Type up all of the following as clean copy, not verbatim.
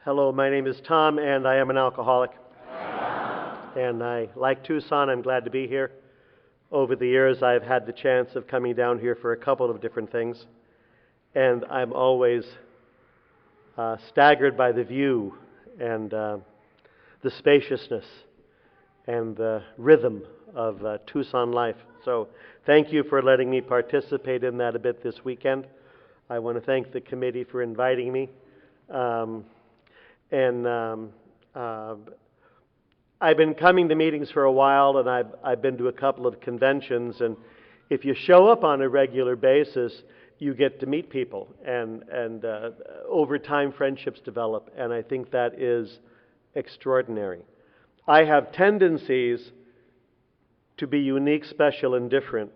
Hello, my name is Tom, and I am an alcoholic. And I like Tucson. I'm glad to be here. Over the years, I've had the chance of coming down here for a couple of different things, and I'm always staggered by the view and the spaciousness and the rhythm of Tucson life. So thank you for letting me participate in that a bit this weekend. I want to thank the committee for inviting me. I've been coming to meetings for a while, and I've been to a couple of conventions, and if you show up on a regular basis, you get to meet people, and over time friendships develop, and I think that is extraordinary. I have tendencies to be unique, special, and different.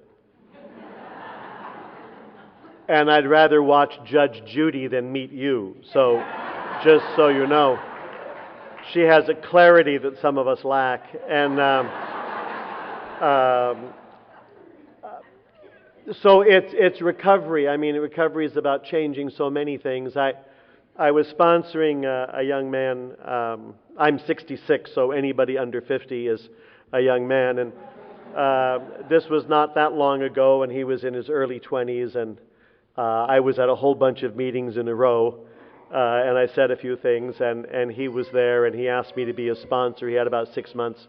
And I'd rather watch Judge Judy than meet you, so just so you know. She has a clarity that some of us lack. And so it's recovery. I mean, recovery is about changing so many things. I was sponsoring a young man. I'm 66, so anybody under 50 is a young man. And this was not that long ago, and he was in his early 20s, and I was at a whole bunch of meetings in a row. And I said a few things, and he was there, and he asked me to be a sponsor. He had about 6 months.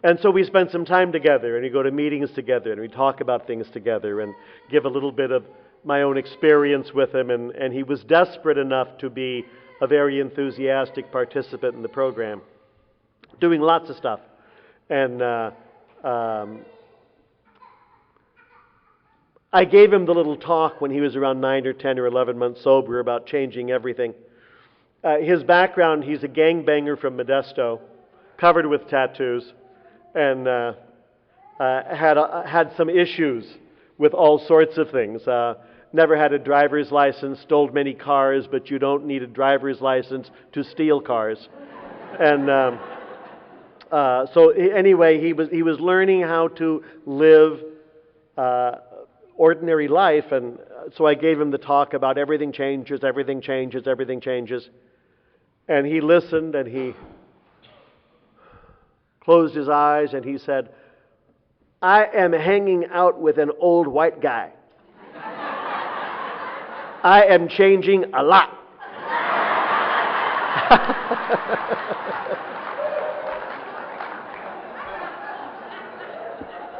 And so we spent some time together, and we go to meetings together, and we talk about things together, and give a little bit of my own experience with him. And he was desperate enough to be a very enthusiastic participant in the program, doing lots of stuff. And I gave him the little talk when he was around 9 or 10 or 11 months sober about changing everything. His background, he's a gangbanger from Modesto, covered with tattoos, and had some issues with all sorts of things. Never had a driver's license, stole many cars, but you don't need a driver's license to steal cars. And so anyway, he was learning how to live ordinary life, and so I gave him the talk about everything changes, everything changes, everything changes. And he listened, and he closed his eyes, and he said, "I am hanging out with an old white guy. I am changing a lot."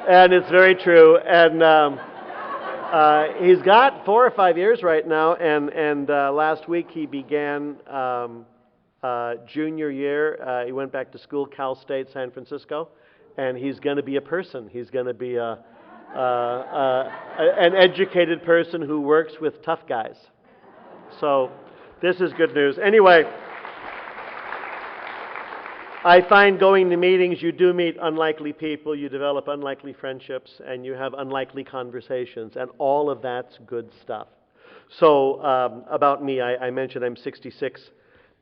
And it's very true. And he's got 4 or 5 years right now, and last week he began junior year. He went back to school, Cal State, San Francisco, and he's going to be a person. He's going to be an educated person who works with tough guys. So this is good news. Anyway, I find going to meetings, you do meet unlikely people, you develop unlikely friendships, and you have unlikely conversations, and all of that's good stuff. So about me, I mentioned I'm 66.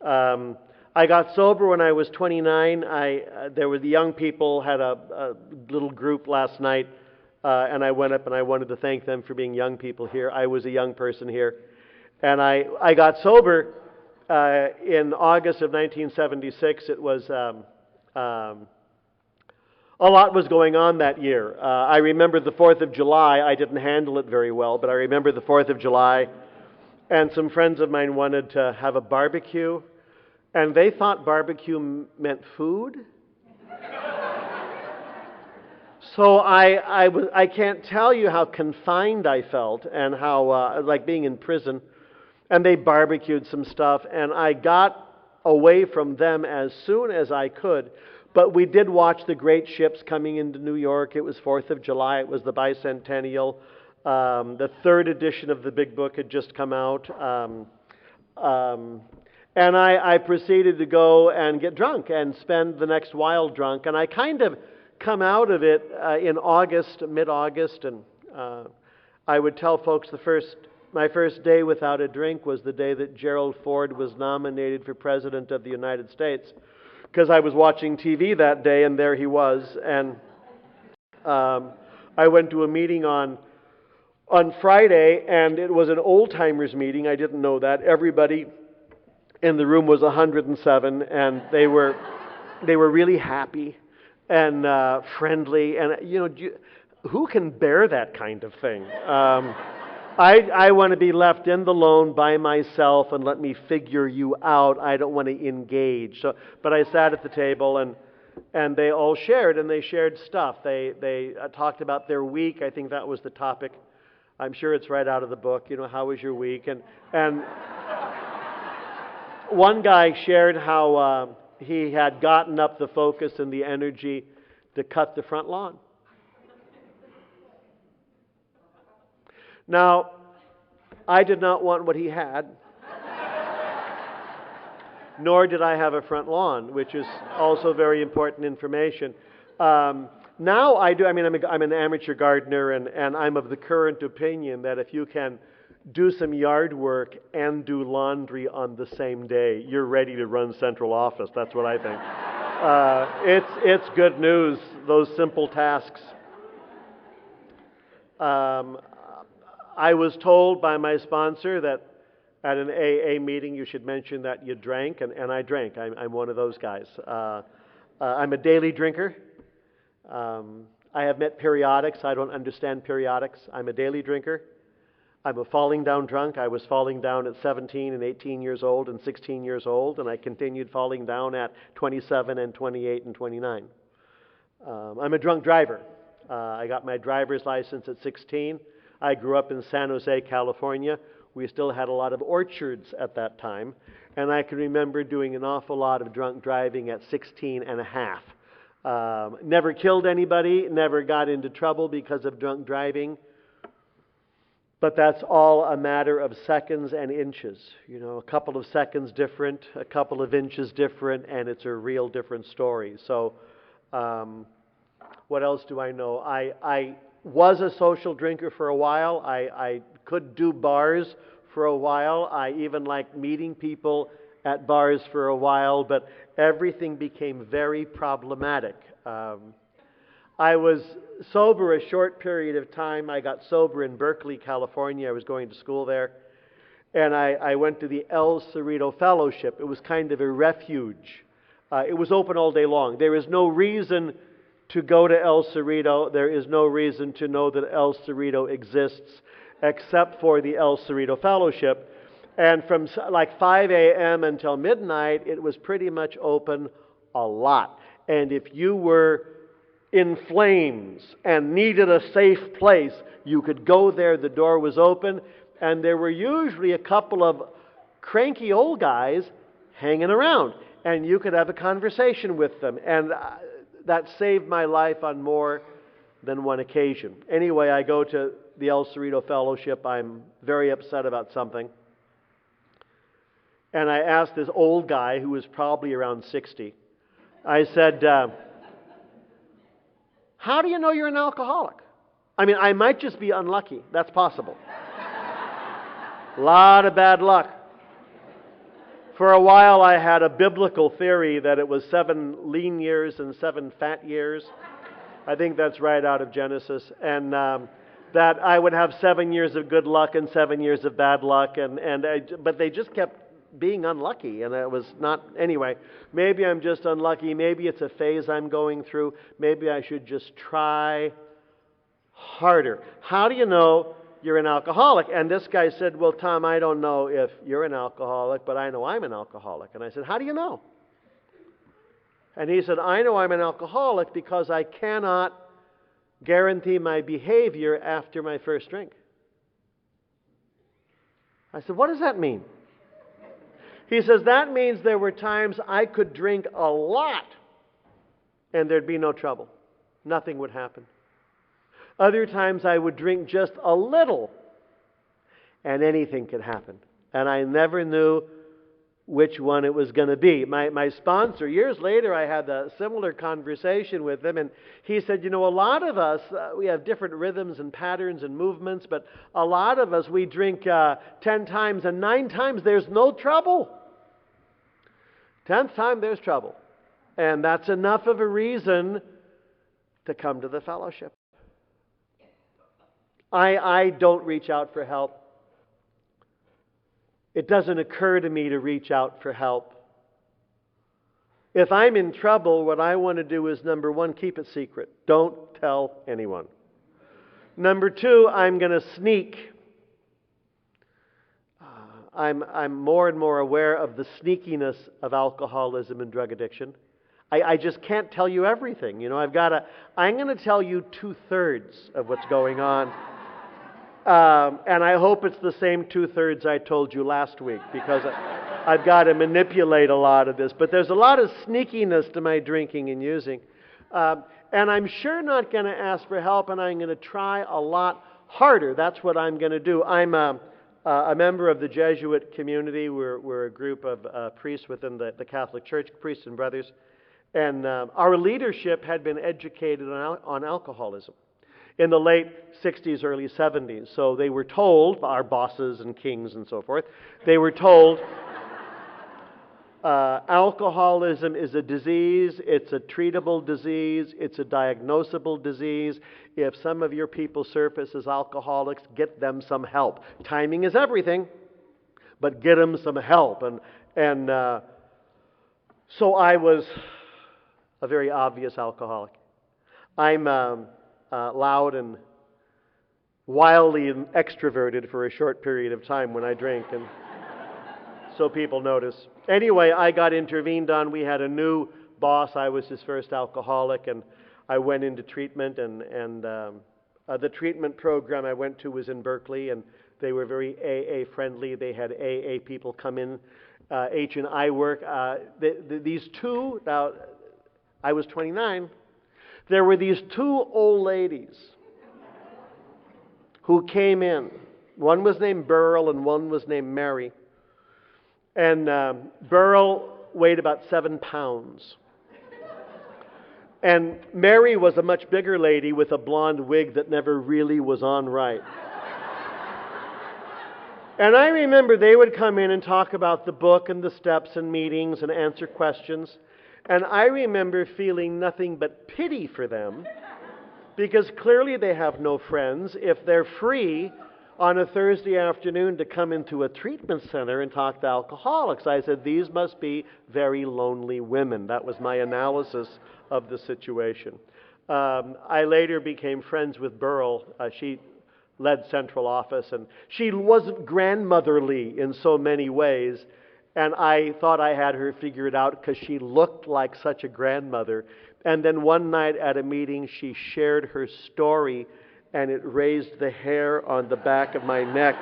I got sober when I was 29. There were the young people had a little group last night, and I went up and I wanted to thank them for being young people here. I was a young person here. And I got sober in August of 1976. It was a lot was going on that year. I remember the 4th of July. I didn't handle it very well, but I remember the 4th of July, and some friends of mine wanted to have a barbecue, and they thought barbecue meant food. So I can't tell you how confined I felt, and how like being in prison. And they barbecued some stuff, and I got away from them as soon as I could. But we did watch the great ships coming into New York. It was 4th of July. It was the bicentennial. The 3rd edition of the Big Book had just come out. And I proceeded to go and get drunk and spend the next while drunk. And I kind of come out of it in August, mid-August, and I would tell folks my first day without a drink was the day that Gerald Ford was nominated for President of the United States, because I was watching TV that day, and there he was. And I went to a meeting on Friday, and it was an old-timers meeting. I didn't know that. Everybody and the room was 107, and they were really happy and friendly, and who can bear that kind of thing? I want to be left in the lone by myself and let me figure you out. I don't want to engage. So, but I sat at the table, and they all shared, and they shared stuff. They talked about their week. I think that was the topic. I'm sure it's right out of the book. How was your week? And one guy shared how he had gotten up the focus and the energy to cut the front lawn. Now, I did not want what he had, nor did I have a front lawn, which is also very important information. Now I do. I mean, I'm an amateur gardener, and I'm of the current opinion that if you can do some yard work and do laundry on the same day, you're ready to run central office. That's what I think. It's good news, those simple tasks. I was told by my sponsor that at an AA meeting you should mention that you drank, and I drank. I'm one of those guys. I'm a daily drinker. I have met periodics. I don't understand periodics. I'm a daily drinker. I'm a falling down drunk. I was falling down at 17 and 18 years old and 16 years old, and I continued falling down at 27 and 28 and 29. I'm a drunk driver. I got my driver's license at 16. I grew up in San Jose, California. We still had a lot of orchards at that time, and I can remember doing an awful lot of drunk driving at 16 and a half. Never killed anybody, never got into trouble because of drunk driving, but that's all a matter of seconds and inches. A couple of seconds different, a couple of inches different, and it's a real different story. So, what else do I know? I was a social drinker for a while. I could do bars for a while. I even liked meeting people at bars for a while, but everything became very problematic. I was sober a short period of time. I got sober in Berkeley, California. I was going to school there. And I went to the El Cerrito Fellowship. It was kind of a refuge. It was open all day long. There is no reason to go to El Cerrito. There is no reason to know that El Cerrito exists except for the El Cerrito Fellowship. And from like 5 a.m. until midnight, it was pretty much open a lot. And if you were in flames and needed a safe place, you could go there. The door was open, and there were usually a couple of cranky old guys hanging around, and you could have a conversation with them. And that saved my life on more than one occasion. Anyway, I go to the El Cerrito Fellowship. I'm very upset about something. And I asked this old guy who was probably around 60. I said, how do you know you're an alcoholic? I mean, I might just be unlucky. That's possible. A lot of bad luck. For a while, I had a biblical theory that it was 7 lean years and 7 fat years. I think that's right out of Genesis. And that I would have 7 years of good luck and 7 years of bad luck. But they just kept being unlucky, and it was not. Anyway, maybe I'm just unlucky. Maybe it's a phase I'm going through. Maybe I should just try harder. How do you know you're an alcoholic? And this guy said, well, Tom, I don't know if you're an alcoholic, but I know I'm an alcoholic. And I said, how do you know? And he said, I know I'm an alcoholic because I cannot guarantee my behavior after my first drink. I said, what does that mean? He says, that means there were times I could drink a lot and there'd be no trouble. Nothing would happen. Other times I would drink just a little and anything could happen. And I never knew which one it was going to be. My sponsor, years later, I had a similar conversation with him, and he said, a lot of us, we have different rhythms and patterns and movements, but a lot of us, we drink 10 times, and 9 times there's no trouble. 10th time, there's trouble. And that's enough of a reason to come to the fellowship. I don't reach out for help. it doesn't occur to me to reach out for help. If I'm in trouble, what I want to do is, number one, keep it secret. Don't tell anyone. Number two, I'm going to sneak. I'm more and more aware of the sneakiness of alcoholism and drug addiction. I just can't tell you everything. I'm going to tell you 2/3 of what's going on. And I hope it's the same 2/3 I told you last week, because I've got to manipulate a lot of this. But there's a lot of sneakiness to my drinking and using. And I'm sure not going to ask for help, and I'm going to try a lot harder. That's what I'm going to do. I'm a member of the Jesuit community. We're a group of priests within the Catholic Church, priests and brothers. And our leadership had been educated on alcoholism in the late 60s, early 70s. So they were told, our bosses and kings and so forth, they were told alcoholism is a disease, it's a treatable disease, it's a diagnosable disease. If some of your people surface as alcoholics, get them some help. Timing is everything, but get them some help. And so I was a very obvious alcoholic. I'm loud and wildly extroverted for a short period of time when I drink, and so people notice. Anyway, I got intervened on. We had a new boss. I was his first alcoholic, and I went into treatment, and the treatment program I went to was in Berkeley, and they were very AA friendly. They had AA people come in, H&I work. These two, now I was 29, there were these two old ladies who came in. One was named Burl and one was named Mary. And Burl weighed about 7 pounds. And Mary was a much bigger lady with a blonde wig that never really was on right. And I remember they would come in and talk about the book and the steps and meetings and answer questions. And I remember feeling nothing but pity for them, because clearly they have no friends if they're free on a Thursday afternoon to come into a treatment center and talk to alcoholics. I said, these must be very lonely women. That was my analysis of the situation. I later became friends with Burl. She led central office, and she wasn't grandmotherly in so many ways. And I thought I had her figured out because she looked like such a grandmother. And then one night at a meeting, she shared her story, and it raised the hair on the back of my neck.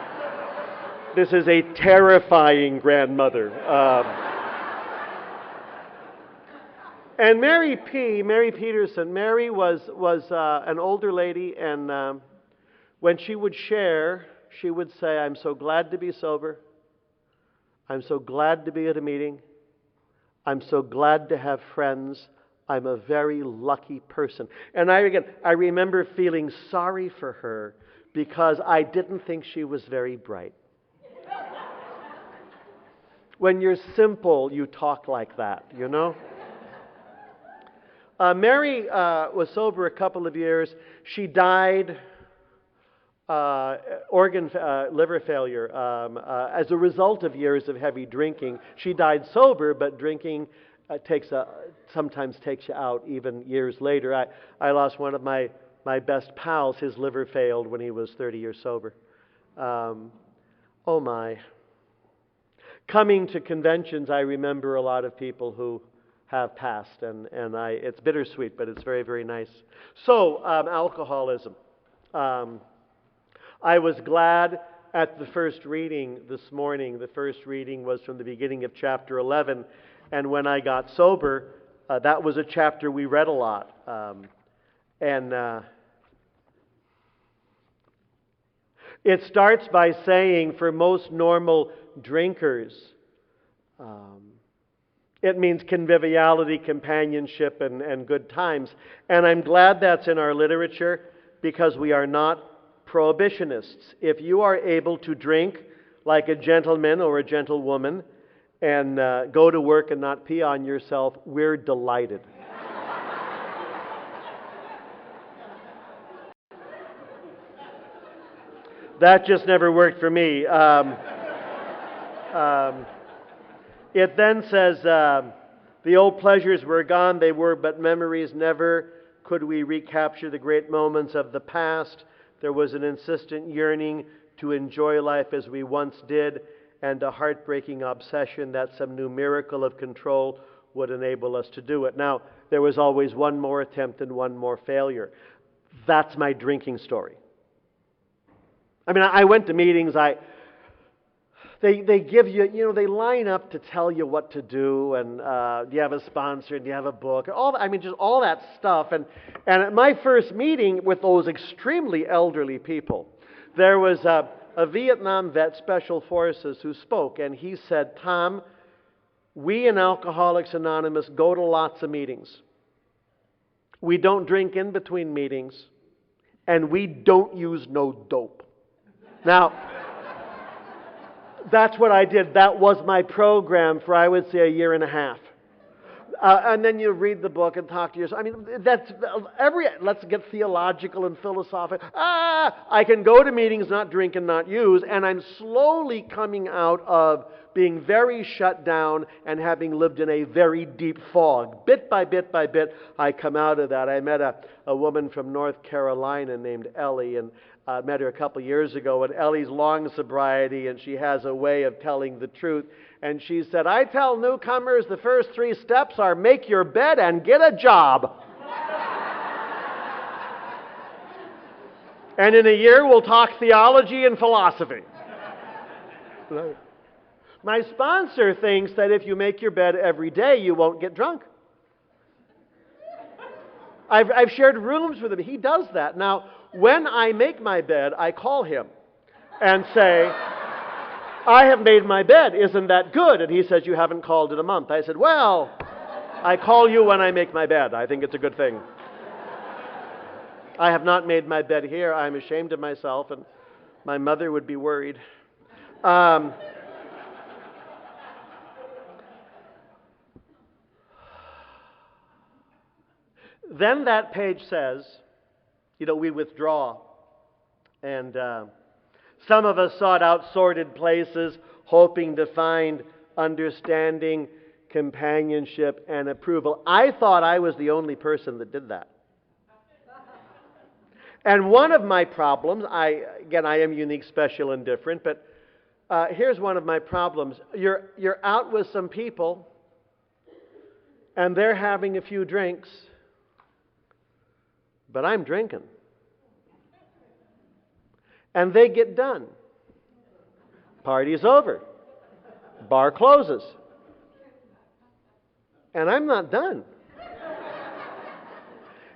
This is a terrifying grandmother. And Mary Peterson, Mary was an older lady, and when she would share, she would say, I'm so glad to be sober. I'm so glad to be at a meeting. I'm so glad to have friends. I'm a very lucky person. And I remember feeling sorry for her because I didn't think she was very bright. When you're simple, you talk like that, you know? Mary was sober a couple of years. She died liver failure as a result of years of heavy drinking. She died sober, but drinking sometimes takes you out even years later. I lost one of my best pals. His liver failed when he was 30 years sober. Oh my. Coming to conventions, I remember a lot of people who have passed, and it's bittersweet, but it's very, very nice. So, alcoholism. I was glad at the first reading this morning. The first reading was from the beginning of chapter 11. And when I got sober, that was a chapter we read a lot. It starts by saying, for most normal drinkers, it means conviviality, companionship, and good times. And I'm glad that's in our literature, because we are not prohibitionists. If you are able to drink like a gentleman or a gentlewoman and go to work and not pee on yourself, we're delighted. That just never worked for me. Um, it then says, the old pleasures were gone, they were but memories. Never could we recapture the great moments of the past. There was an insistent yearning to enjoy life as we once did, and a heartbreaking obsession that some new miracle of control would enable us to do it. Now, there was always one more attempt and one more failure. That's my drinking story. I mean, I went to meetings, they give you, they line up to tell you what to do, and do you have a sponsor, do you have a book, just all that stuff. And at my first meeting with those extremely elderly people, there was a Vietnam vet, Special Forces, who spoke, and he said, Tom, we in Alcoholics Anonymous go to lots of meetings. We don't drink in between meetings, and we don't use no dope. Now, that's what I did. That was my program for, I would say, a year and a half. And then you read the book and talk to yourself. I mean, let's get theological and philosophical. I can go to meetings, not drink and not use, and I'm slowly coming out of being very shut down and having lived in a very deep fog. Bit by bit by bit, I come out of that. I met a woman from North Carolina named Ellie, and I met her a couple years ago, and Ellie's long sobriety, and she has a way of telling the truth. And she said, I tell newcomers the first 3 steps are make your bed and get a job. And in a year, we'll talk theology and philosophy. My sponsor thinks that if you make your bed every day, you won't get drunk. I've shared rooms with him. He does that. Now, when I make my bed, I call him and say, I have made my bed. Isn't that good? And he says, you haven't called in a month. I said, well, I call you when I make my bed. I think it's a good thing. I have not made my bed here. I'm ashamed of myself, and my mother would be worried. Then that page says, we withdraw. And some of us sought out sordid places, hoping to find understanding, companionship, and approval. I thought I was the only person that did that. And one of my problems, I am unique, special, and different, but here's one of my problems. You're out with some people, and they're having a few drinks, but I'm drinking. And they get done. Party's over. Bar closes. And I'm not done.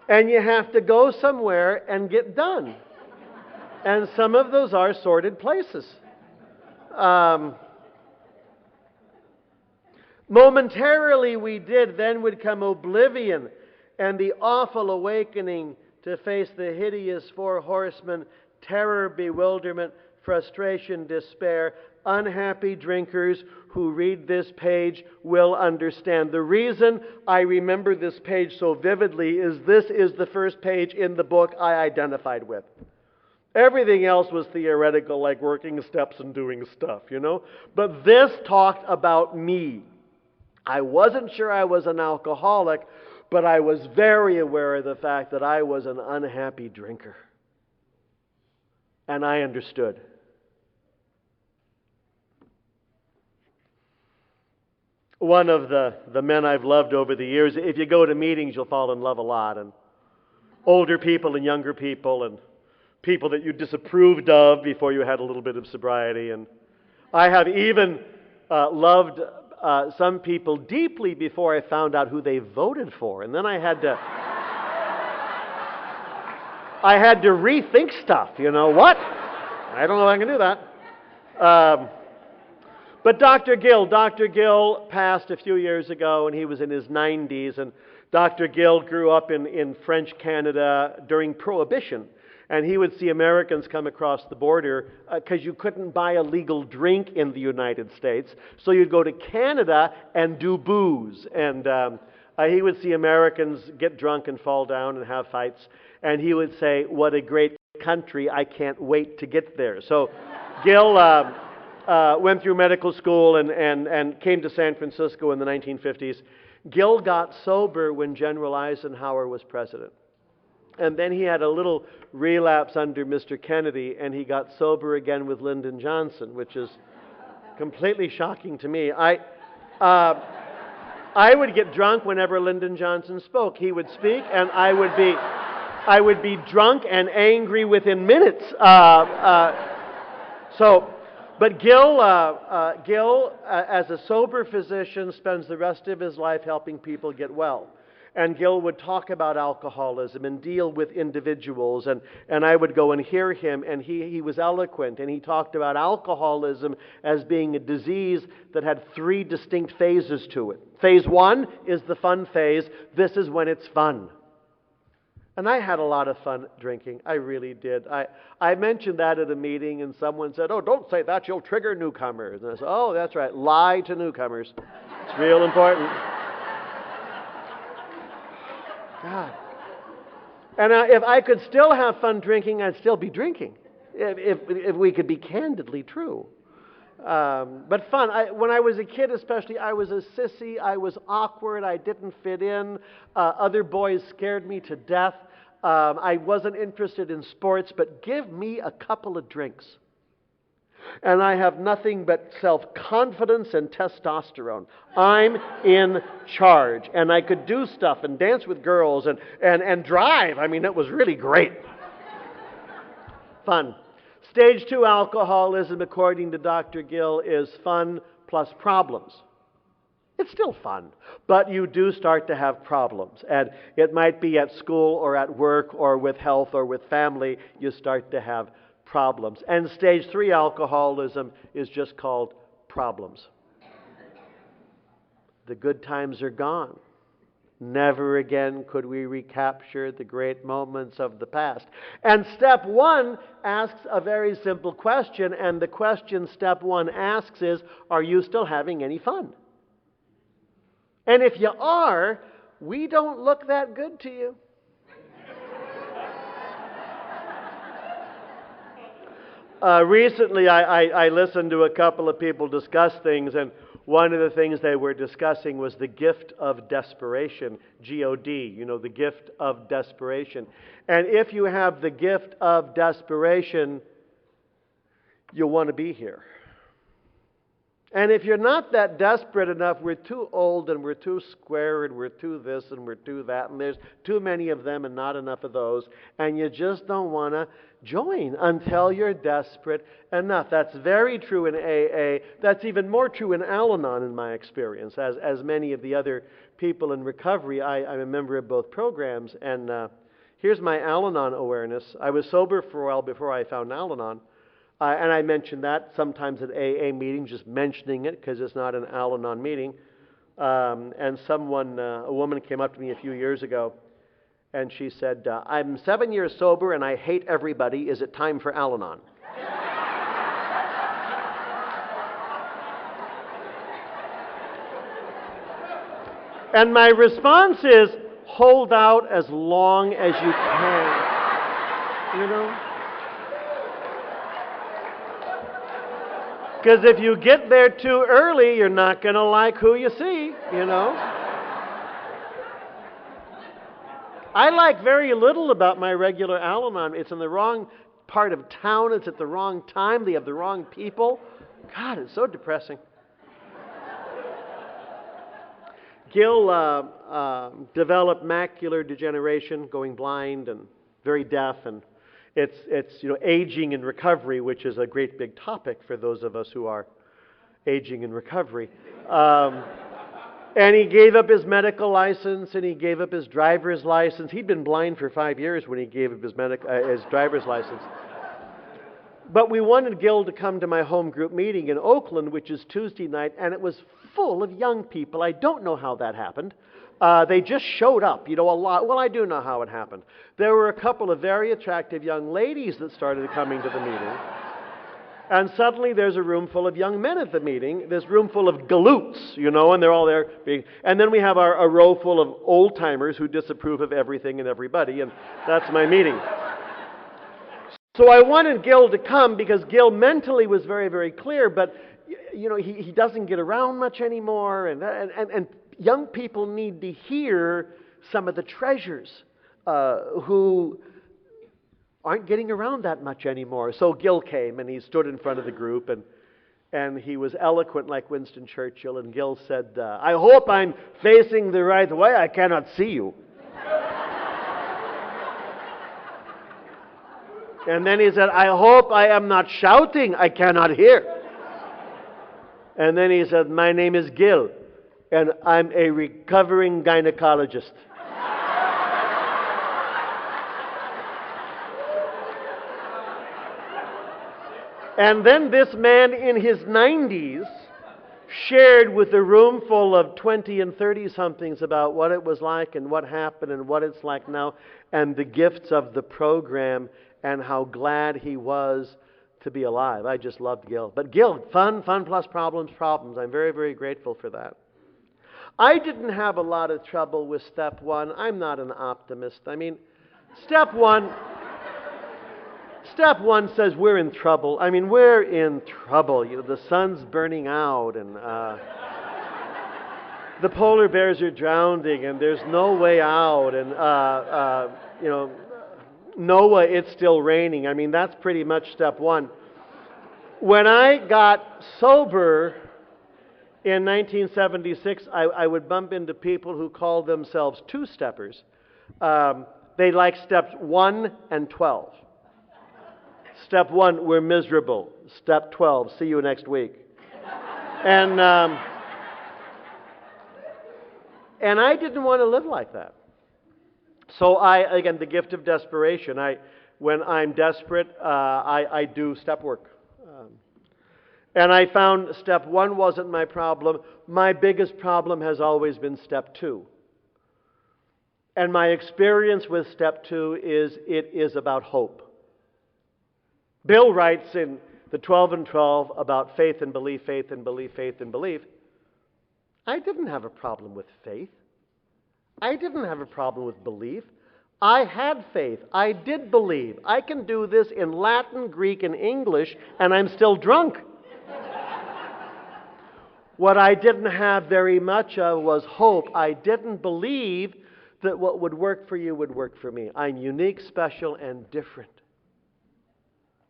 And you have to go somewhere and get done. And some of those are sordid places. Momentarily we did, then would come oblivion and the awful awakening to face the hideous 4 horsemen: terror, bewilderment, frustration, despair. Unhappy drinkers who read this page will understand. The reason I remember this page so vividly is this is the first page in the book I identified with. Everything else was theoretical, like working steps and doing stuff, But this talked about me. I wasn't sure I was an alcoholic, but I was very aware of the fact that I was an unhappy drinker. And I understood. One of the men I've loved over the years, if you go to meetings, you'll fall in love a lot. And older people and younger people and people that you disapproved of before you had a little bit of sobriety. And I have even loved some people deeply before I found out who they voted for. And then I had to rethink stuff. What? I don't know if I can do that. But Dr. Gill passed a few years ago, and he was in his 90s. And Dr. Gill grew up in French Canada during Prohibition. And he would see Americans come across the border because you couldn't buy a legal drink in the United States. So you'd go to Canada and do booze. And he would see Americans get drunk and fall down and have fights. And he would say, what a great country, I can't wait to get there. So Gill went through medical school and came to San Francisco in the 1950s. Gil got sober when General Eisenhower was president. And then he had a little relapse under Mr. Kennedy, and he got sober again with Lyndon Johnson, which is completely shocking to me. I would get drunk whenever Lyndon Johnson spoke. He would speak, and I would be drunk and angry within minutes. But Gil, as a sober physician, spends the rest of his life helping people get well. And Gil would talk about alcoholism and deal with individuals, and I would go and hear him, and he was eloquent, and he talked about alcoholism as being a disease that had 3 distinct phases to it. Phase 1 is the fun phase. This is when it's fun. And I had a lot of fun drinking. I really did. I mentioned that at a meeting, and someone said, "Oh, don't say that. You'll trigger newcomers." And I said, "Oh, that's right. Lie to newcomers. It's real important." God. And if I could still have fun drinking, I'd still be drinking, if we could be candidly true. But fun. When I was a kid especially, I was a sissy. I was awkward. I didn't fit in. Other boys scared me to death. I wasn't interested in sports, but give me a couple of drinks, and I have nothing but self-confidence and testosterone. I'm in charge, and I could do stuff and dance with girls and drive. I mean, it was really great. Fun. Stage 2 alcoholism, according to Dr. Gill, is fun plus problems. It's still fun, but you do start to have problems. And it might be at school or at work or with health or with family. You start to have problems. And stage 3 alcoholism is just called problems. The good times are gone. Never again could we recapture the great moments of the past. And step 1 asks a very simple question, and the question step 1 asks is, are you still having any fun? And if you are, we don't look that good to you. Recently, I listened to a couple of people discuss things, and one of the things they were discussing was the gift of desperation, G-O-D, the gift of desperation. And if you have the gift of desperation, you'll want to be here. And if you're not that desperate enough, we're too old and we're too square and we're too this and we're too that, and there's too many of them and not enough of those, and you just don't want to join until you're desperate enough. That's very true in AA. That's even more true in Al-Anon in my experience. As many of the other people in recovery, I'm a member of both programs, and here's my Al-Anon awareness. I was sober for a while before I found Al-Anon. And I mention that sometimes at AA meetings, just mentioning it because it's not an Al-Anon meeting. And a woman came up to me a few years ago, and she said, "I'm 7 years sober and I hate everybody. Is it time for Al-Anon?" And my response is, hold out as long as you can. Because if you get there too early, you're not going to like who you see, I like very little about my regular Al-Anon. It's in the wrong part of town. It's at the wrong time. They have the wrong people. God, it's so depressing. Gil developed macular degeneration, going blind and very deaf, and it's aging in recovery, which is a great big topic for those of us who are aging in recovery. And he gave up his medical license, and he gave up his driver's license. He'd been blind for 5 years when he gave up his driver's license. But we wanted Gil to come to my home group meeting in Oakland, which is Tuesday night, and it was full of young people. I don't know how that happened. They just showed up, a lot. Well, I do know how it happened. There were a couple of very attractive young ladies that started coming to the meeting. And suddenly there's a room full of young men at the meeting. This room full of galoots, and they're all there. And then we have a row full of old-timers who disapprove of everything and everybody, and that's my meeting. So I wanted Gil to come because Gil mentally was very, very clear, but he doesn't get around much anymore, and young people need to hear some of the treasures who aren't getting around that much anymore. So Gil came, and he stood in front of the group, and he was eloquent like Winston Churchill, and Gil said, I hope I'm facing the right way. I cannot see you. And then he said, I hope I am not shouting. I cannot hear. And then he said, my name is Gil, and I'm a recovering gynecologist. And then this man in his 90s shared with a room full of 20 and 30-somethings about what it was like and what happened and what it's like now and the gifts of the program and how glad he was to be alive. I just loved Gil. But Gil, fun plus problems. I'm very, very grateful for that. I didn't have a lot of trouble with step one. I'm not an optimist. I mean, step one says we're in trouble. I mean, we're in trouble. The sun's burning out, and the polar bears are drowning, and there's no way out, and Noah, it's still raining. I mean, that's pretty much step one. When I got sober in 1976, I would bump into people who called themselves two-steppers. They like steps 1 and 12. Step 1, we're miserable. Step 12, see you next week. And I didn't want to live like that. So again, the gift of desperation. When I'm desperate, I do step work. And I found step 1 wasn't my problem. My biggest problem has always been step 2. And my experience with step 2 is it is about hope. Bill writes in the 12 and 12 about faith and belief, faith and belief, faith and belief. I didn't have a problem with faith. I didn't have a problem with belief. I had faith. I did believe. I can do this in Latin, Greek, and English, and I'm still drunk. What I didn't have very much of was hope. I didn't believe that what would work for you would work for me. I'm unique, special, and different.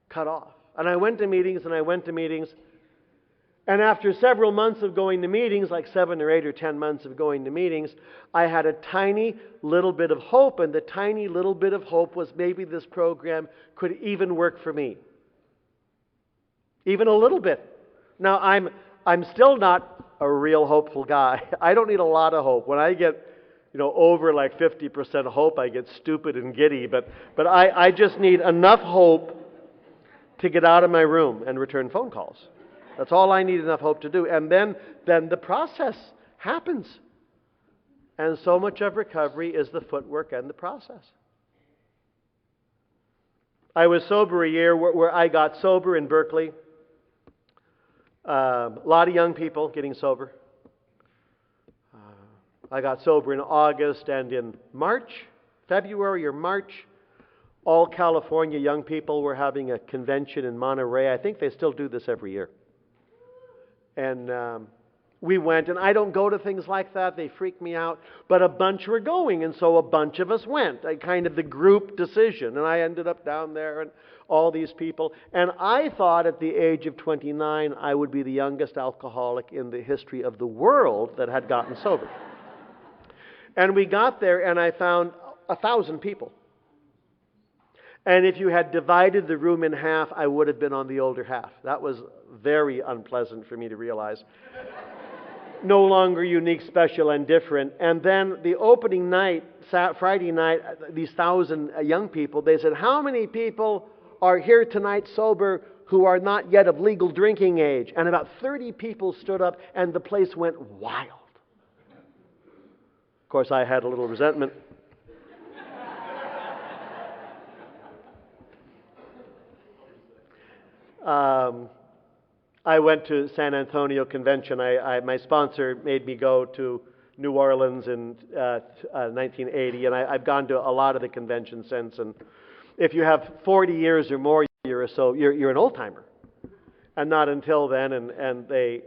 Cut off. And I went to meetings, and after several months of going to meetings, like 7 or 8 or 10 months of going to meetings, I had a tiny little bit of hope, and the tiny little bit of hope was maybe this program could even work for me. Even a little bit. Now, I'm still not a real hopeful guy. I don't need a lot of hope. When I get over like 50% hope, I get stupid and giddy, but I just need enough hope to get out of my room and return phone calls. That's all I need enough hope to do. And then the process happens. And so much of recovery is the footwork and the process. I was sober a year where I got sober in Berkeley. A lot of young people getting sober. I got sober in August, and in February or March, all California young people were having a convention in Monterey. I think they still do this every year. And we went, and I don't go to things like that. They freak me out. But a bunch were going, and so a bunch of us went. Kind of the group decision. And I ended up down there, and all these people. And I thought at the age of 29, I would be the youngest alcoholic in the history of the world that had gotten sober. And we got there, and I found 1,000 people. And if you had divided the room in half, I would have been on the older half. That was very unpleasant for me to realize. No longer unique, special, and different. And then the opening night, Friday night, these 1,000 young people, they said, how many people are here tonight sober who are not yet of legal drinking age? And about 30 people stood up, and the place went wild. Of course, I had a little resentment. I went to San Antonio convention. My sponsor made me go to New Orleans in 1980, and I've gone to a lot of the conventions since. if you have 40 years or more, you're an old timer, and not until then. And they,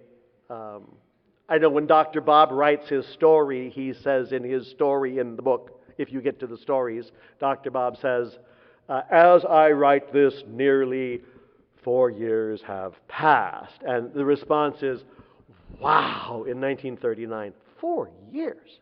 I know when Dr. Bob writes his story, he says in his story in the book, if you get to the stories, Dr. Bob says, as I write this, nearly 4 years have passed. And the response is, wow, in 1939, 4 years.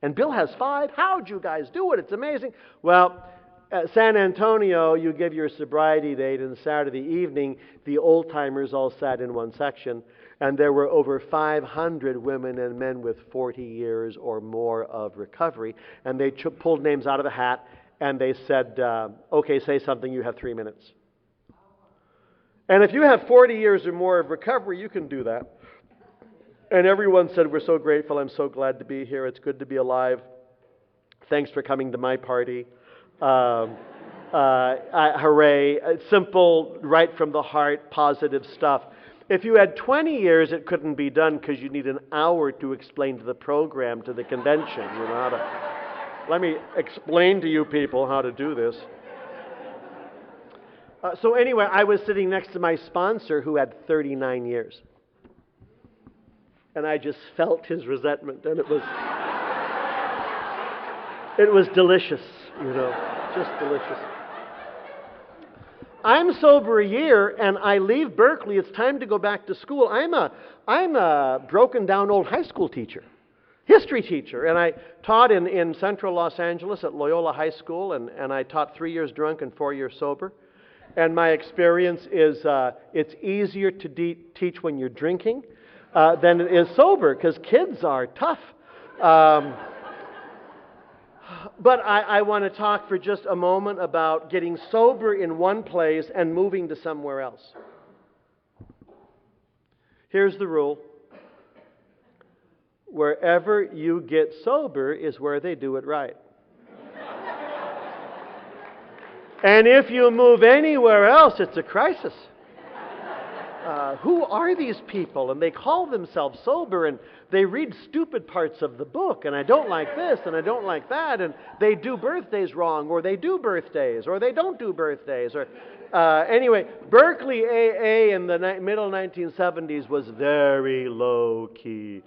And Bill has 5? How'd you guys do it? It's amazing. Well, at San Antonio, you give your sobriety date, and Saturday evening, the old-timers all sat in one section, and there were over 500 women and men with 40 years or more of recovery, and they pulled names out of the hat, and they said, okay, say something, you have 3 minutes. And if you have 40 years or more of recovery, you can do that. And everyone said, we're so grateful, I'm so glad to be here, it's good to be alive, thanks for coming to my party. Hooray. Simple, right from the heart, positive stuff. If you had 20 years, it couldn't be done because you need an hour to explain to the program, to the convention. You know how to, let me explain to you people how to do this. So anyway, I was sitting next to my sponsor who had 39 years. And I just felt his resentment, and it was delicious, you know, just delicious. I'm sober a year, and I leave Berkeley. It's time to go back to school. I'm a broken down old high school teacher, history teacher, and I taught in central Los Angeles at Loyola High School, and I taught 3 years drunk and 4 years sober. And my experience is it's easier to teach when you're drinking than it is sober, because kids are tough. But I want to talk for just a moment about getting sober in one place and moving to somewhere else. Here's the rule. Wherever you get sober is where they do it right. And if you move anywhere else, it's a crisis. Who are these people? And they call themselves sober, and they read stupid parts of the book, and I don't like this, and I don't like that, and they do birthdays wrong, or they do birthdays, or they don't do birthdays, or anyway, Berkeley AA in the middle 1970s was very low-key.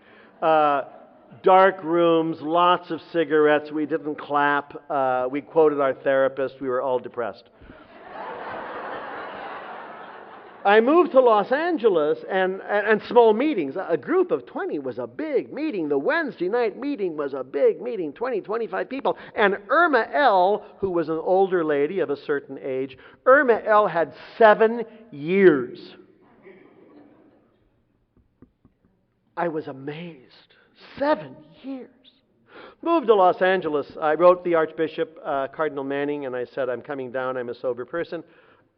Dark rooms, lots of cigarettes, we didn't clap, we quoted our therapist, we were all depressed. I moved to Los Angeles and small meetings. A group of 20 was a big meeting. The Wednesday night meeting was a big meeting, 20, 25 people. And Irma L., who was an older lady of a certain age, Irma L. had 7 years. I was amazed. 7 years. Moved to Los Angeles. I wrote the Archbishop, Cardinal Manning, and I said, I'm coming down, I'm a sober person.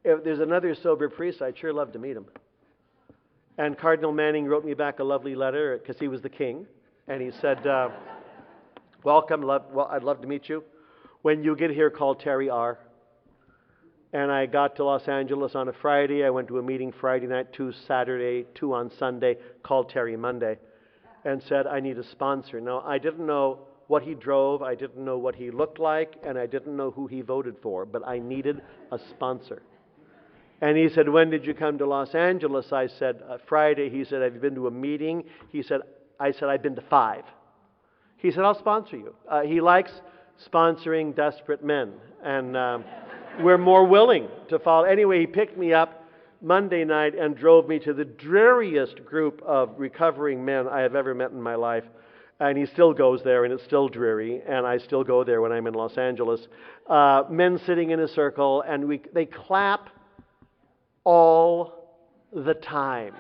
If there's another sober priest, I'd sure love to meet him. And Cardinal Manning wrote me back a lovely letter, because he was the king. And he said, welcome, I'd love to meet you. When you get here, call Terry R. And I got to Los Angeles on a Friday. I went to a meeting Friday night, 2 Saturday, 2 on Sunday, called Terry Monday, and said, I need a sponsor. Now, I didn't know what he drove, I didn't know what he looked like, and I didn't know who he voted for, but I needed a sponsor. And he said, when did you come to Los Angeles? I said, Friday. He said, have you been to a meeting? I said, I've been to 5. He said, I'll sponsor you. He likes sponsoring desperate men. And we're more willing to follow. Anyway, he picked me up Monday night and drove me to the dreariest group of recovering men I have ever met in my life. And he still goes there, and it's still dreary, and I still go there when I'm in Los Angeles. Men sitting in a circle, and they clap all the time.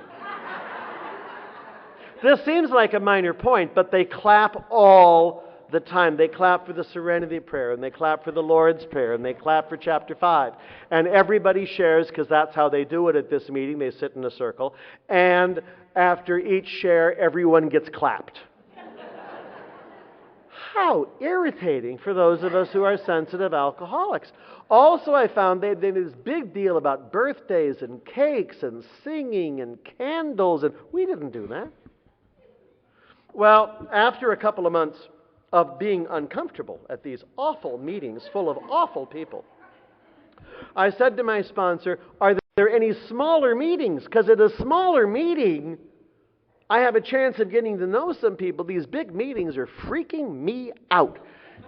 This seems like a minor point, but they clap all the time. They clap for the Serenity Prayer, and they clap for the Lord's Prayer, and they clap for chapter 5. And everybody shares, because that's how they do it at this meeting. They sit in a circle, and after each share, everyone gets clapped. How irritating for those of us who are sensitive alcoholics. Also, I found they did this big deal about birthdays and cakes and singing and candles, and we didn't do that. Well, after a couple of months of being uncomfortable at these awful meetings full of awful people, I said to my sponsor, are there any smaller meetings? Because at a smaller meeting, I have a chance of getting to know some people. These big meetings are freaking me out.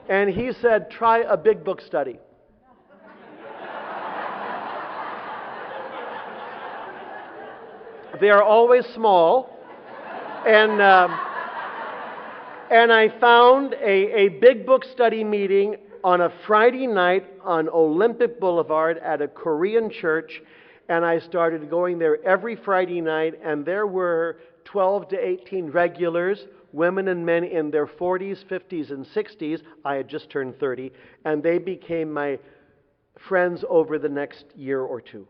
And he said, try a big book study. They are always small. And I found a big book study meeting on a Friday night on Olympic Boulevard at a Korean church, and I started going there every Friday night, and there were 12 to 18 regulars, women and men in their 40s, 50s, and 60s. I had just turned 30, and they became my friends over the next year or two.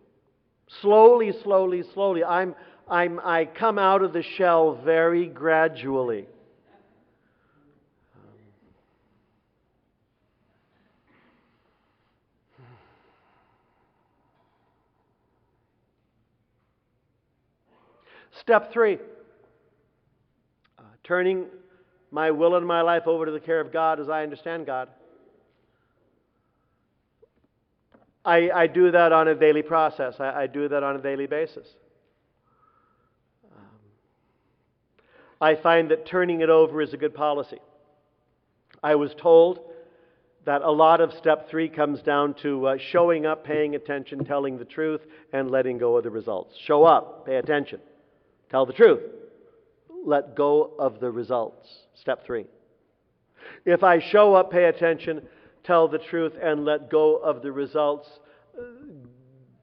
Slowly, slowly, slowly. I come out of the shell very gradually. Step 3, turning my will and my life over to the care of God as I understand God. I do that on a daily process. I do that on a daily basis. I find that turning it over is a good policy. I was told that a lot of step 3 comes down to showing up, paying attention, telling the truth, and letting go of the results. Show up, pay attention, tell the truth, let go of the results. Step 3. If I show up, pay attention, tell the truth, and let go of the results,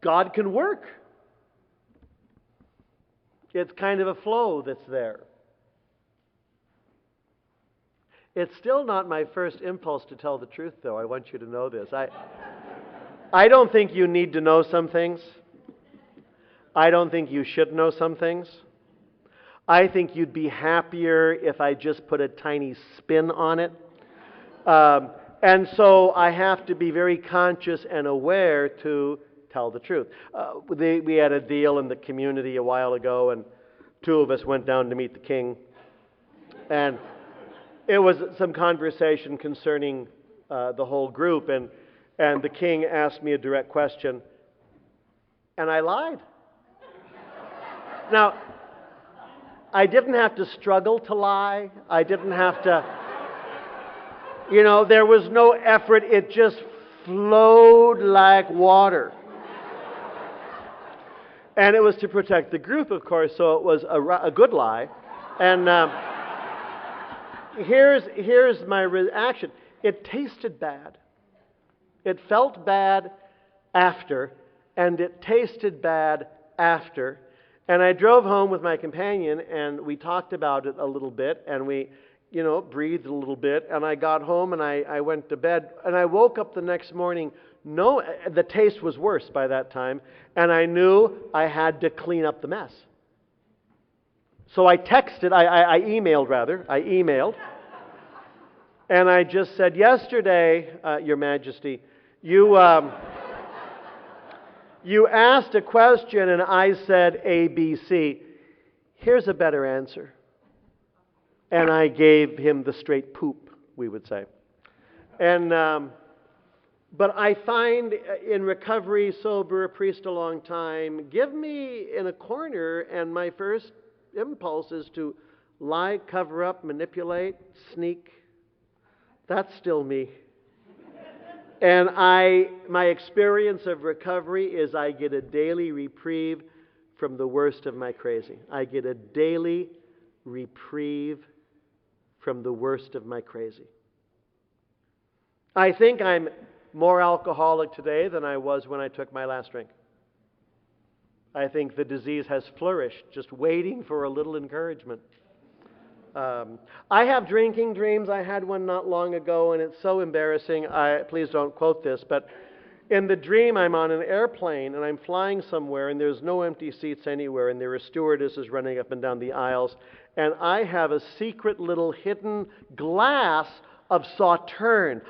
God can work. It's kind of a flow that's there. It's still not my first impulse to tell the truth, though. I want you to know this. I don't think you need to know some things. I don't think you should know some things. I think you'd be happier if I just put a tiny spin on it. And so I have to be very conscious and aware to tell the truth. We had a deal in the community a while ago, and 2 of us went down to meet the king. And it was some conversation concerning the whole group, and the king asked me a direct question, and I lied. Now, I didn't have to struggle to lie. I didn't have to, there was no effort. It just flowed like water. And it was to protect the group, of course, so it was a good lie. And here's my reaction. It tasted bad. It felt bad after, and it tasted bad after. And I drove home with my companion, and we talked about it a little bit, and we, breathed a little bit, and I got home, and I went to bed, and I woke up the next morning. No, the taste was worse by that time, and I knew I had to clean up the mess. So I emailed, and I just said, yesterday, Your Majesty, you asked a question and I said A, B, C. Here's a better answer. And I gave him the straight poop, we would say. And but I find in recovery, sober, a priest a long time, give me in a corner and my first impulse is to lie, cover up, manipulate, sneak. That's still me. And my experience of recovery is I get a daily reprieve from the worst of my crazy. I get a daily reprieve from the worst of my crazy. I think I'm more alcoholic today than I was when I took my last drink. I think the disease has flourished, just waiting for a little encouragement. I have drinking dreams. I had one not long ago, and it's so embarrassing. Please don't quote this, but in the dream, I'm on an airplane, and I'm flying somewhere, and there's no empty seats anywhere, and there are stewardesses running up and down the aisles, and I have a secret little hidden glass of Sauterne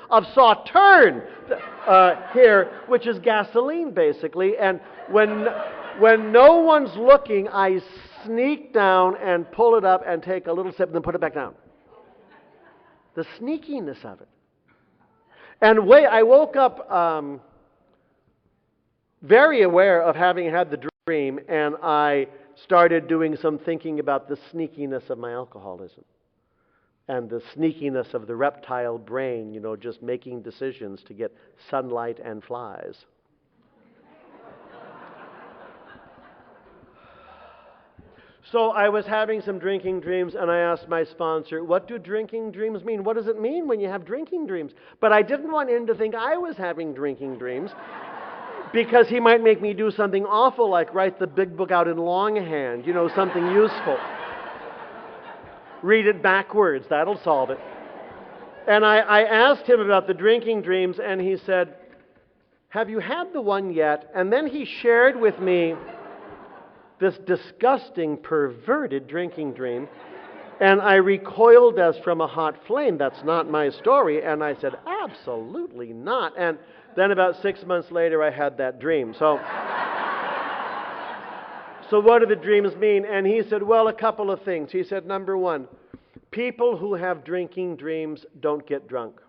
here, which is gasoline, basically, and when no one's looking, I sneak down and pull it up and take a little sip and then put it back down. The sneakiness of it. And I woke up very aware of having had the dream, and I started doing some thinking about the sneakiness of my alcoholism and the sneakiness of the reptile brain, just making decisions to get sunlight and flies. So I was having some drinking dreams, and I asked my sponsor, what do drinking dreams mean? What does it mean when you have drinking dreams? But I didn't want him to think I was having drinking dreams, because he might make me do something awful, like write the big book out in longhand, something useful. Read it backwards, that'll solve it. And I asked him about the drinking dreams, and he said, have you had the one yet? And then he shared with me this disgusting, perverted drinking dream, and I recoiled as from a hot flame. That's not my story. And I said, absolutely not. And then about 6 months later, I had that dream. So what do the dreams mean? And he said, well, a couple of things. He said, number one, people who have drinking dreams don't get drunk.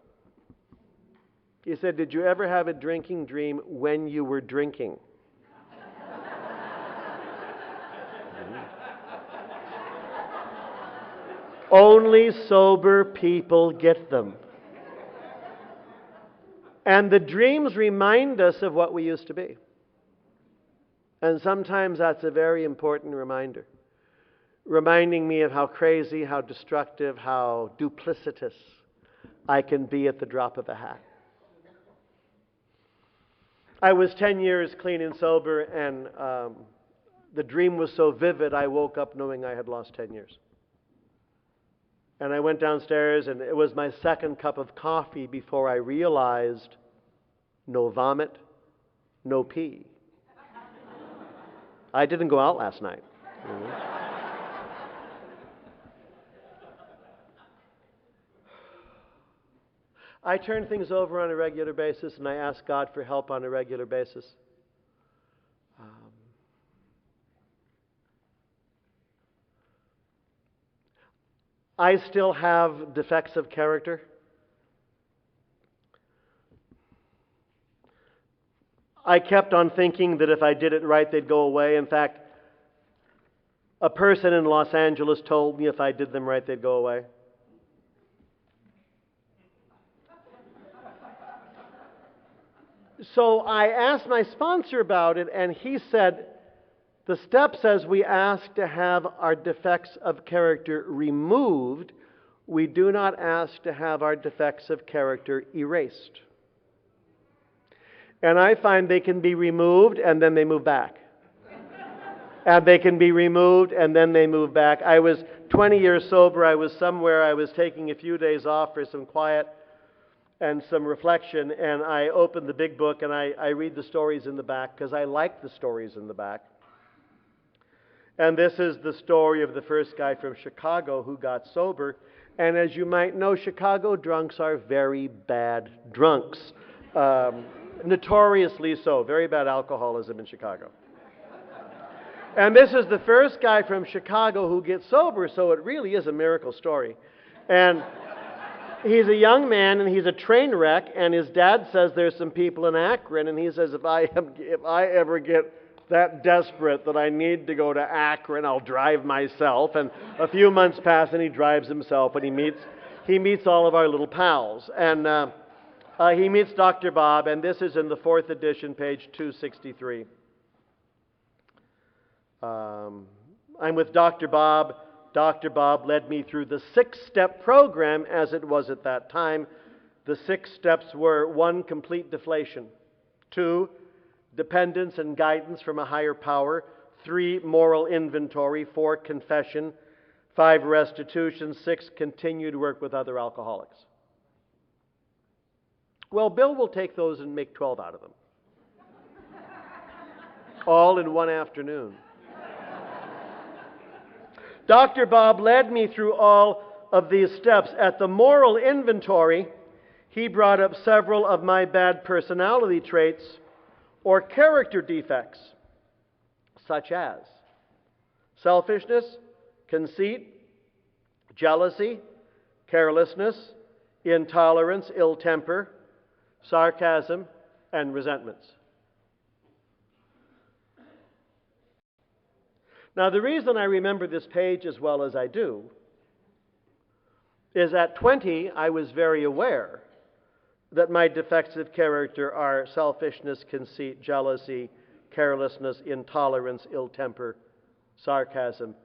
He said, did you ever have a drinking dream when you were drinking? Only sober people get them. And the dreams remind us of what we used to be. And sometimes that's a very important reminder. Reminding me of how crazy, how destructive, how duplicitous I can be at the drop of a hat. I was 10 years clean and sober, and the dream was so vivid, I woke up knowing I had lost 10 years. And I went downstairs, and it was my second cup of coffee before I realized no vomit, no pee. I didn't go out last night. I turn things over on a regular basis, and I ask God for help on a regular basis. I still have defects of character. I kept on thinking that if I did it right, they'd go away. In fact, a person in Los Angeles told me if I did them right, they'd go away. So I asked my sponsor about it, and he said, the step says we ask to have our defects of character removed. We do not ask to have our defects of character erased. And I find they can be removed and then they move back. And they can be removed and then they move back. I was 20 years sober. I was somewhere. I was taking a few days off for some quiet and some reflection. And I opened the big book and I read the stories in the back because I like the stories in the back. And this is the story of the first guy from Chicago who got sober. And as you might know, Chicago drunks are very bad drunks. Notoriously so. Very bad alcoholism in Chicago. And this is the first guy from Chicago who gets sober, so it really is a miracle story. And he's a young man, and he's a train wreck, and his dad says there's some people in Akron, and he says, if I ever get that desperate that I need to go to Akron, I'll drive myself. And a few months pass, and he drives himself, and he meets all of our little pals. And he meets Dr. Bob, and this is in the 4th edition, page 263. I'm with Dr. Bob. Dr. Bob led me through the 6-step program as it was at that time. The 6 steps were: 1, complete deflation; 2, dependence and guidance from a higher power; 3, moral inventory; 4, confession; 5, restitution; 6, continued work with other alcoholics. Well, Bill will take those and make 12 out of them. All in one afternoon. Dr. Bob led me through all of these steps. At the moral inventory, he brought up several of my bad personality traits or character defects, such as selfishness, conceit, jealousy, carelessness, intolerance, ill temper, sarcasm, and resentments. Now, the reason I remember this page as well as I do is at 20, I was very aware that my defects of character are selfishness, conceit, jealousy, carelessness, intolerance, ill temper, sarcasm,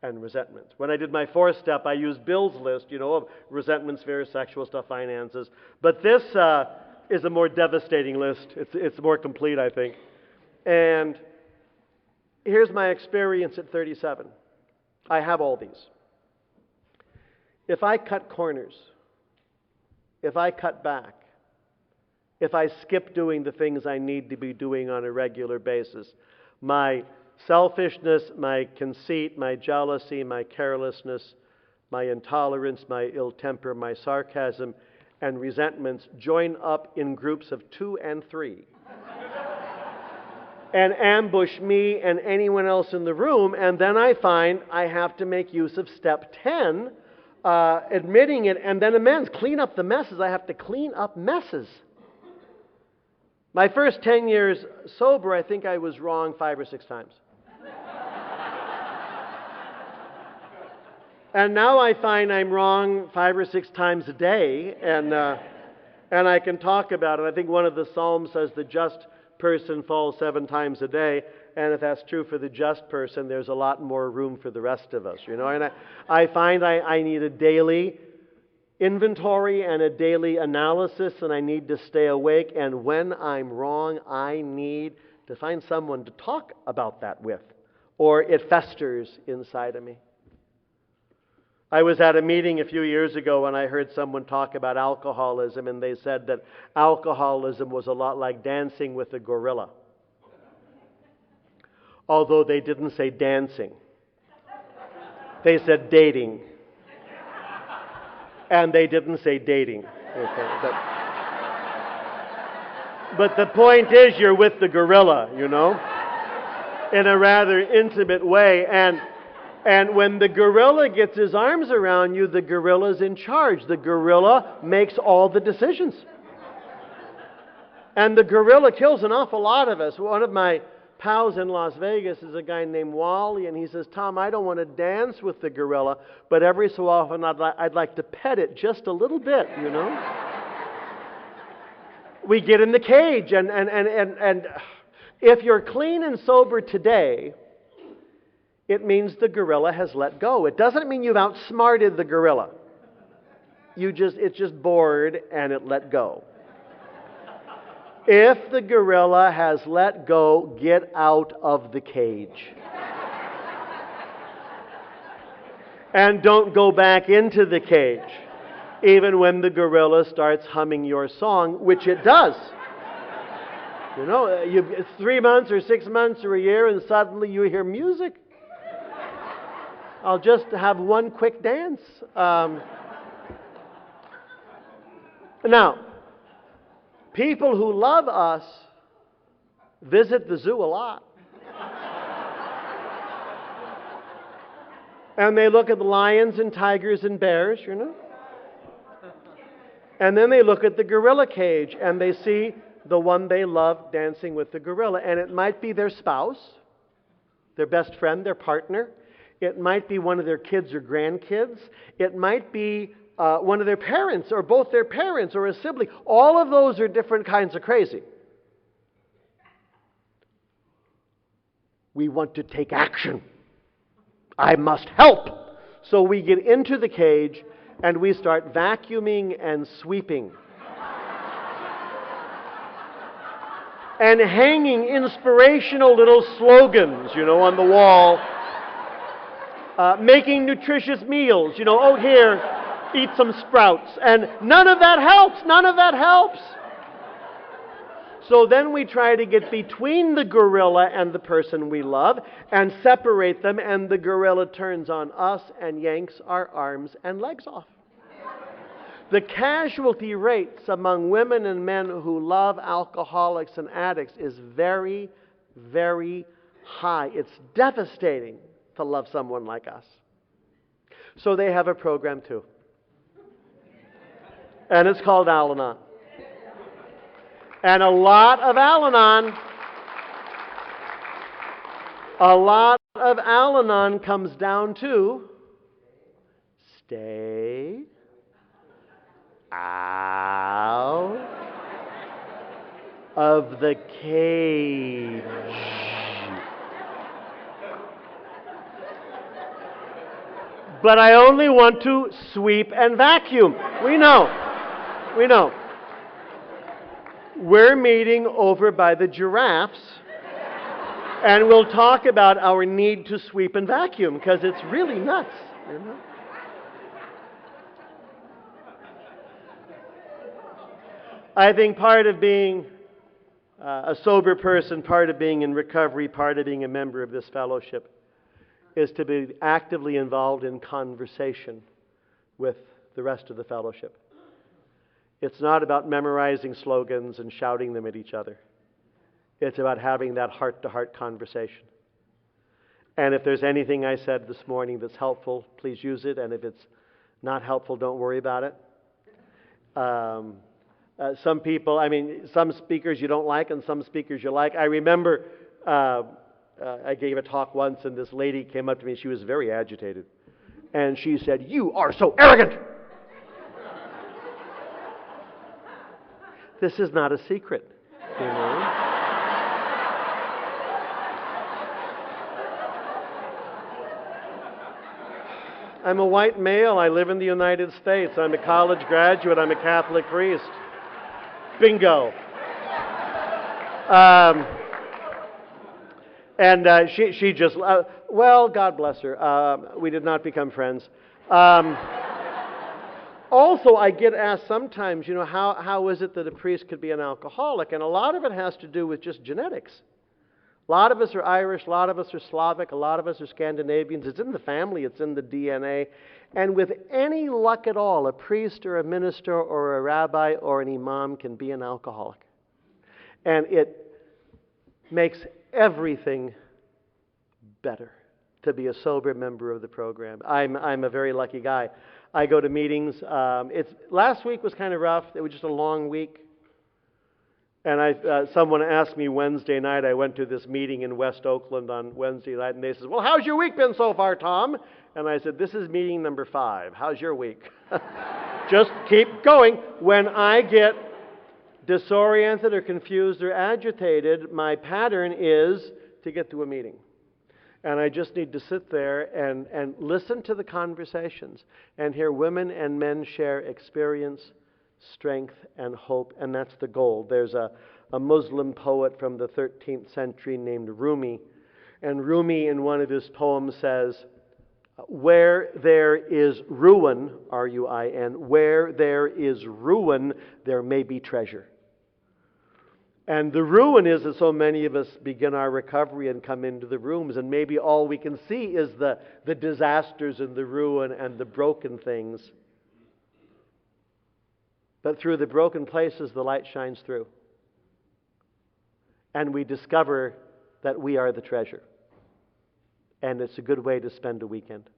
and resentment. When I did my 4th step, I used Bill's list, of resentments, fears, sexual stuff, finances. But this is a more devastating list. It's more complete, I think. And here's my experience at 37. I have all these. If I cut corners, if I cut back, if I skip doing the things I need to be doing on a regular basis, my selfishness, my conceit, my jealousy, my carelessness, my intolerance, my ill temper, my sarcasm, and resentments join up in groups of 2 and 3 and ambush me and anyone else in the room, and then I find I have to make use of step 10, admitting it, and then amends. Clean up the messes. I have to clean up messes. My first 10 years sober, I think I was wrong 5 or 6 times. And now I find I'm wrong 5 or 6 times a day, and I can talk about it. I think one of the Psalms says the just person falls 7 times a day, and if that's true for the just person, there's a lot more room for the rest of us, And I find I need a daily inventory and a daily analysis, and I need to stay awake, and when I'm wrong, I need to find someone to talk about that with, or it festers inside of me. I was at a meeting a few years ago and I heard someone talk about alcoholism, and they said that alcoholism was a lot like dancing with a gorilla. Although they didn't say dancing. They said dating. And they didn't say dating. Okay, but the point is, you're with the gorilla, in a rather intimate way. And when the gorilla gets his arms around you, the gorilla's in charge. The gorilla makes all the decisions. And the gorilla kills an awful lot of us. One of my pals in Las Vegas is a guy named Wally, and he says, Tom, I don't want to dance with the gorilla, but every so often I'd like to pet it just a little bit, We get in the cage, and if you're clean and sober today, it means the gorilla has let go. It doesn't mean you've outsmarted the gorilla. It's just bored and it let go. If the gorilla has let go, get out of the cage. And don't go back into the cage, even when the gorilla starts humming your song, which it does. It's 3 months or 6 months or a year, and suddenly you hear music. I'll just have one quick dance. Now, people who love us visit the zoo a lot. And they look at the lions and tigers and bears, And then they look at the gorilla cage and they see the one they love dancing with the gorilla. And it might be their spouse, their best friend, their partner. It might be one of their kids or grandkids. It might be one of their parents, or both their parents, or a sibling. All of those are different kinds of crazy. We want to take action. I must help. So we get into the cage and we start vacuuming and sweeping. And hanging inspirational little slogans, on the wall. Making nutritious meals, oh here, eat some sprouts. And none of that helps, none of that helps. So then we try to get between the gorilla and the person we love and separate them, and the gorilla turns on us and yanks our arms and legs off. The casualty rates among women and men who love alcoholics and addicts is very, very high. It's devastating to love someone like us. So they have a program too. And it's called Al-Anon. And a lot of Al-Anon comes down to stay out of the cage. But I only want to sweep and vacuum. We know. We're meeting over by the giraffes, and we'll talk about our need to sweep and vacuum, because it's really nuts, you know? I think part of being a sober person, part of being in recovery, part of being a member of this fellowship is to be actively involved in conversation with the rest of the fellowship. It's not about memorizing slogans and shouting them at each other. It's about having that heart-to-heart conversation. And if there's anything I said this morning that's helpful, please use it. And if it's not helpful, don't worry about it. Some people, some speakers you don't like and some speakers you like. I remember I gave a talk once and this lady came up to me. She was very agitated. And she said, "You are so arrogant." This is not a secret, you know. I'm a white male. I live in the United States. I'm a college graduate. I'm a Catholic priest. Bingo. She just, well, God bless her. We did not become friends. Also, I get asked sometimes, you know, how is it that a priest could be an alcoholic? And a lot of it has to do with just genetics. A lot of us are Irish, a lot of us are Slavic, a lot of us are Scandinavians. It's in the family, it's in the DNA. And with any luck at all, a priest or a minister or a rabbi or an imam can be an alcoholic. And it makes everything better to be a sober member of the program. I'm a very lucky guy. I go to meetings. Last week was kind of rough. It was just a long week. And someone asked me Wednesday night, I went to this meeting in West Oakland on Wednesday night, and they said, "Well, how's your week been so far, Tom?" And I said, "This is meeting number 5. How's your week?" Just keep going. When I get disoriented or confused or agitated, my pattern is to get to a meeting. And I just need to sit there and listen to the conversations and hear women and men share experience, strength, and hope, and that's the goal. There's a Muslim poet from the 13th century named Rumi, and Rumi in one of his poems says, "Where there is ruin, R-U-I-N, where there is ruin, there may be treasure." And the ruin is that so many of us begin our recovery and come into the rooms, and maybe all we can see is the disasters and the ruin and the broken things. But through the broken places, the light shines through. And we discover that we are the treasure. And it's a good way to spend a weekend.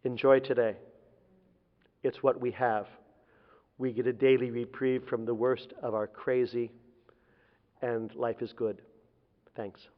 Enjoy today. It's what we have. We get a daily reprieve from the worst of our crazy, and life is good. Thanks.